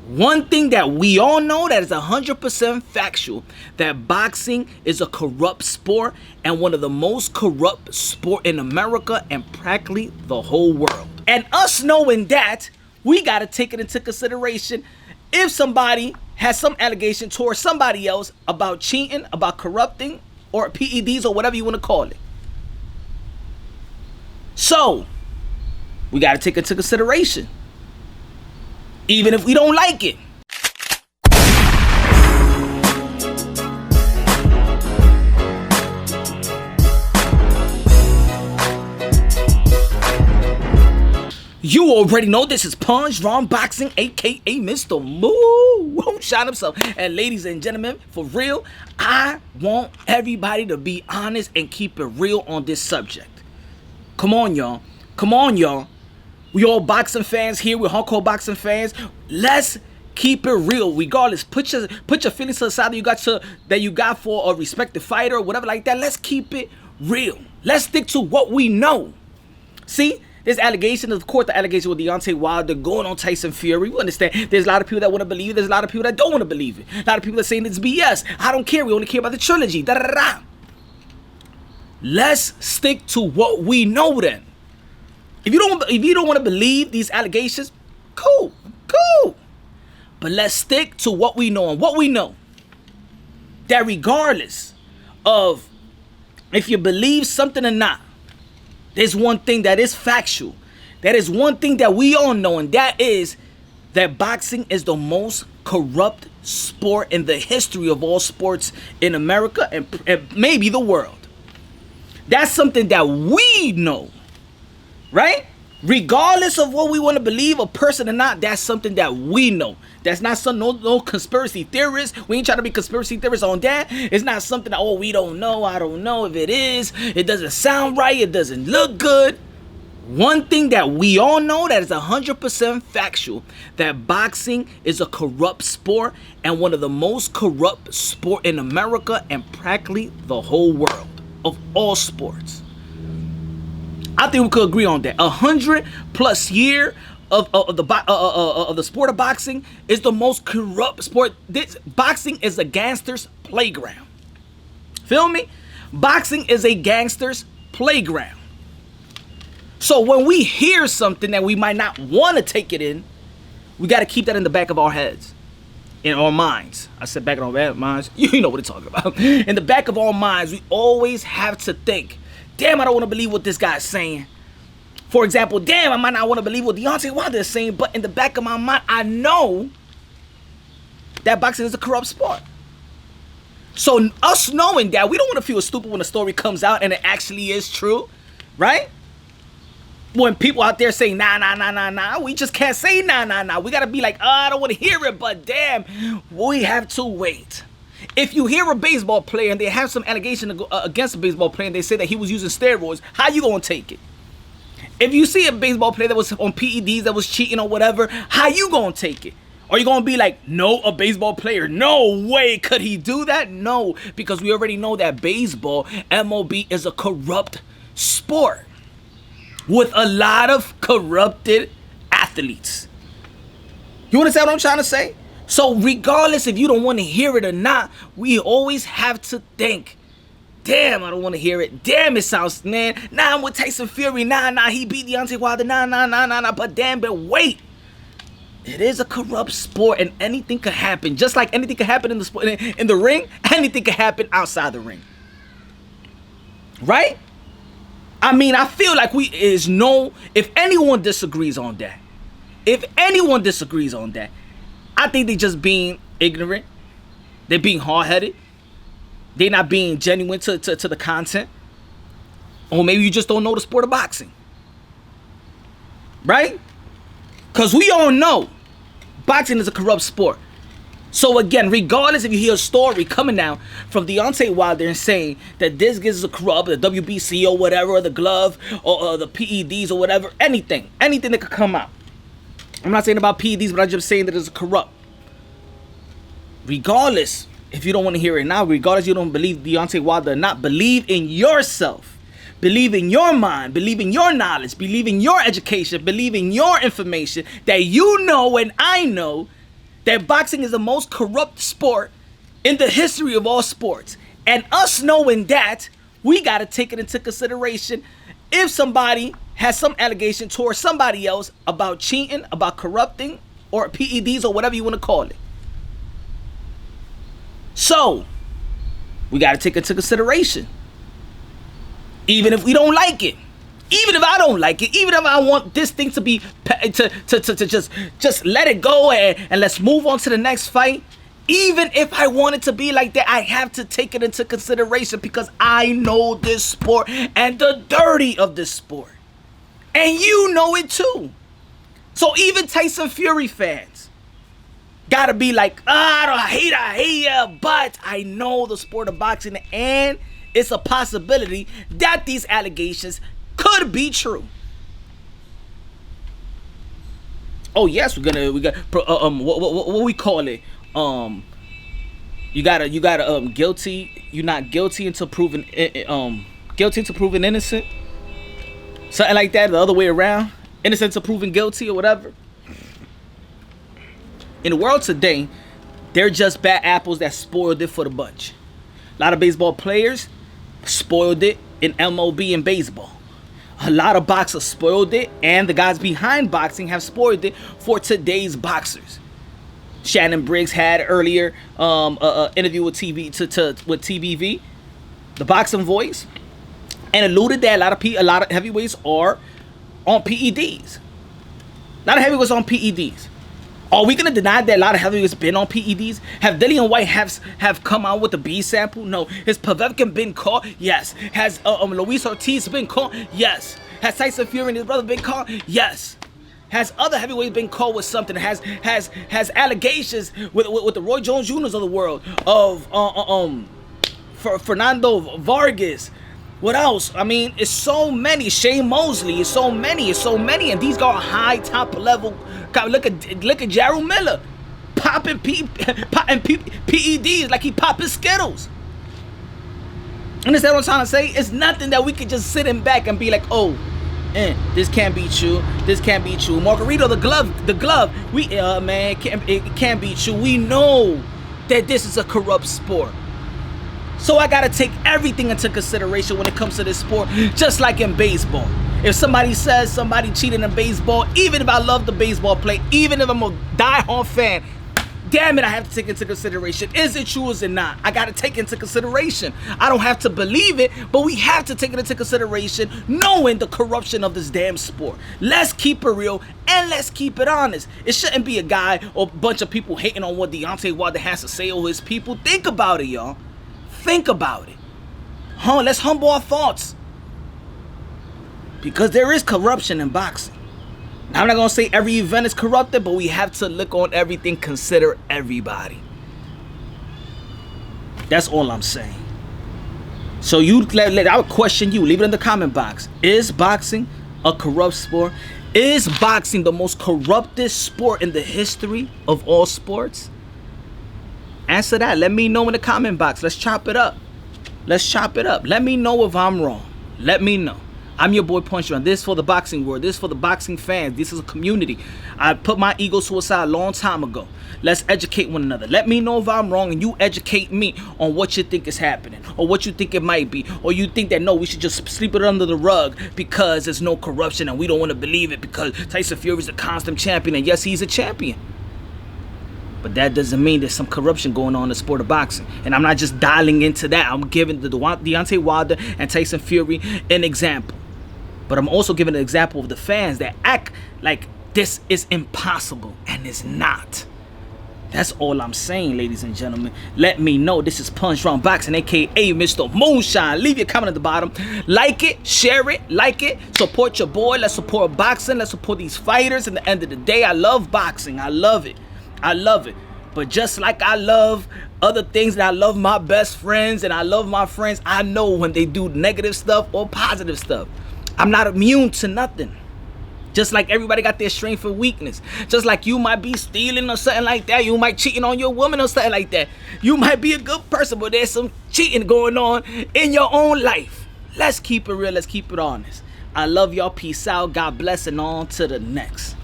One thing that we all know that is 100% factual, that boxing is a corrupt sport and one of the most corrupt sport in America and practically the whole world. And us knowing that, we got to take it into consideration if somebody has some allegation towards somebody else about cheating, about corrupting, or PEDs or whatever you want to call it. So, we got to take it into consideration, even if we don't like it. You already know this is Punch Wrong Boxing, aka Mr. Moo shot himself. And ladies and gentlemen, for real, I want everybody to be honest and keep it real on this subject. Come on, y'all. Come on, y'all. We all boxing fans here. We're hardcore boxing fans. Let's keep it real. Regardless, put your feelings to the side that you got for a respected fighter or whatever like that. Let's keep it real. Let's stick to what we know. See, there's allegation, of course, the allegation with Deontay Wilder going on Tyson Fury. We understand. There's a lot of people that want to believe it. There's a lot of people that don't want to believe it. A lot of people that saying it's BS. I don't care. We only care about the trilogy. Da da da. Let's stick to what we know then. If you don't want to believe these allegations, cool. But let's stick to what we know. And what we know, that regardless of if you believe something or not, there's one thing that is factual. That is one thing that we all know, and that is that boxing is the most corrupt sport in the history of all sports in America and maybe the world. That's something that we know, right? Regardless of what we want to believe, a person or not, that's something that we know. That's not some no conspiracy theorists. We ain't trying to be conspiracy theorists on that. It's not something that, oh, we don't know. I don't know if it is. It doesn't sound right. It doesn't look good. One thing that we all know that is 100% factual, that boxing is a corrupt sport and one of the most corrupt sport in America and practically the whole world of all sports. I think we could agree on that. 100+ year of the sport of boxing is the most corrupt sport. Boxing is a gangster's playground. Feel me? Boxing is a gangster's playground. So when we hear something that we might not want to take it in, we got to keep that in the back of our heads, in our minds. I said back of our minds. You know what I'm talking about. In the back of our minds, we always have to think, damn, I don't want to believe what this guy's saying. For example, damn, I might not want to believe what Deontay Wilder is saying, but in the back of my mind, I know that boxing is a corrupt sport. So us knowing that, we don't want to feel stupid when a story comes out and it actually is true, right? When people out there say, nah, we just can't say nah. We got to be like, I don't want to hear it, but damn, we have to wait. If you hear a baseball player and they have some allegation against a baseball player and they say that he was using steroids, how you gonna take it? If you see a baseball player that was on PEDs, that was cheating or whatever, how you gonna take it? Are you gonna be like, no, a baseball player, no way could he do that? No, because we already know that baseball, MLB, is a corrupt sport with a lot of corrupted athletes. You understand what I'm trying to say? So regardless if you don't want to hear it or not, we always have to think, damn, I don't want to hear it. Damn, it sounds, man. Nah, I'm with Tyson Fury. Nah, he beat Deontay Wilder. Nah. But damn, but wait. It is a corrupt sport and anything could happen. Just like anything could happen in the sport, in the ring, anything could happen outside the ring. Right? I mean, I feel like if anyone disagrees on that, I think they just being ignorant. They're being hard-headed. They're not being genuine to the content. Or maybe you just don't know the sport of boxing. Right? Because we all know boxing is a corrupt sport. So again, regardless if you hear a story coming out from Deontay Wilder and saying that this is a corrupt, the WBC or whatever, or the glove, or the PEDs or whatever, anything that could come out. I'm not saying about PEDs, but I'm just saying that it's corrupt. Regardless, if you don't want to hear it now, regardless you don't believe Deontay Wilder or not, believe in yourself. Believe in your mind. Believe in your knowledge. Believe in your education. Believe in your information that you know and I know that boxing is the most corrupt sport in the history of all sports. And us knowing that, we got to take it into consideration if somebody has some allegation towards somebody else about cheating, about corrupting, or PEDs, or whatever you want to call it. So, we got to take it into consideration. Even if we don't like it. Even if I don't like it. Even if I want this thing to be, to just let it go and let's move on to the next fight. Even if I want it to be like that, I have to take it into consideration because I know this sport and the dirty of this sport. And you know it too. So even Tyson Fury fans gotta be like, I hate ya, but I know the sport of boxing and it's a possibility that these allegations could be true. Oh yes, we got what we call it? You gotta guilty. You're not guilty until proven guilty until proven innocent. Something like that. The other way around. Innocent until proven guilty or whatever. In the world today, they're just bad apples that spoiled it for the bunch. A lot of baseball players spoiled it in MLB and baseball. A lot of boxers spoiled it, and the guys behind boxing have spoiled it for today's boxers. Shannon Briggs had earlier interview with with TBV, the boxing voice, and alluded that a lot of heavyweights are on PEDs. A lot of heavyweights on PEDs. Are we gonna deny that a lot of heavyweights been on PEDs? Have Dillian White have come out with a B sample? No. Has Povetkin been caught? Yes. Has Luis Ortiz been caught? Yes. Has Tyson Fury and his brother been caught? Yes. Has other heavyweights been caught with something? Has allegations with the Roy Jones Jr.'s of the world, of Fernando Vargas? What else? I mean, it's so many. Shane Mosley. It's so many, and these are high top level. Look at Jarrell Miller, popping PEDs like he popping Skittles. Understand what I'm trying to say? It's nothing that we could just sit in back and be like, oh, this can't be true. This can't be true. Margarito, the glove. It can't be true. We know that this is a corrupt sport. So I gotta take everything into consideration when it comes to this sport, just like in baseball. If somebody says somebody cheated in baseball, even if I love the baseball play, even if I'm a die-hard fan, damn it, I have to take into consideration. Is it true or is it not? I gotta take into consideration. I don't have to believe it, but we have to take it into consideration, knowing the corruption of this damn sport. Let's keep it real and let's keep it honest. It shouldn't be a guy or a bunch of people hating on what Deontay Wilder has to say or his people. Think about it, y'all. Think about it. Let's humble our thoughts. Because there is corruption in boxing. Now, I'm not going to say every event is corrupted, but we have to look on everything, consider everybody. That's all I'm saying. So I would question you. Leave it in the comment box. Is boxing a corrupt sport? Is boxing the most corrupted sport in the history of all sports? Answer that. Let me know in the comment box. Let's chop it up. Let me know if I'm wrong. Let me know. I'm your boy PUNSH. This is for the boxing world. This is for the boxing fans. This is a community. I put my ego to a side a long time ago. Let's educate one another. Let me know if I'm wrong and you educate me on what you think is happening or what you think it might be. Or you think that, no, we should just sweep it under the rug because there's no corruption and we don't want to believe it because Tyson Fury is a constant champion. And yes, he's a champion. But that doesn't mean there's some corruption going on in the sport of boxing. And I'm not just dialing into that. I'm giving the Deontay Wilder and Tyson Fury an example. But I'm also giving an example of the fans that act like this is impossible and it's not. That's all I'm saying, ladies and gentlemen. Let me know. This is PUNSH Round Boxing, aka Mr. Moonshine. Leave your comment at the bottom. Like it, share it, like it. Support your boy. Let's support boxing. Let's support these fighters. At the end of the day, I love boxing. I love it. But just like I love other things, and I love my best friends and I love my friends, I know when they do negative stuff or positive stuff. I'm not immune to nothing. Just like everybody got their strength and weakness. Just like you might be stealing or something like that. You might cheating on your woman or something like that. You might be a good person, but there's some cheating going on in your own life. Let's keep it real. Let's keep it honest. I love y'all. Peace out. God bless, and on to the next.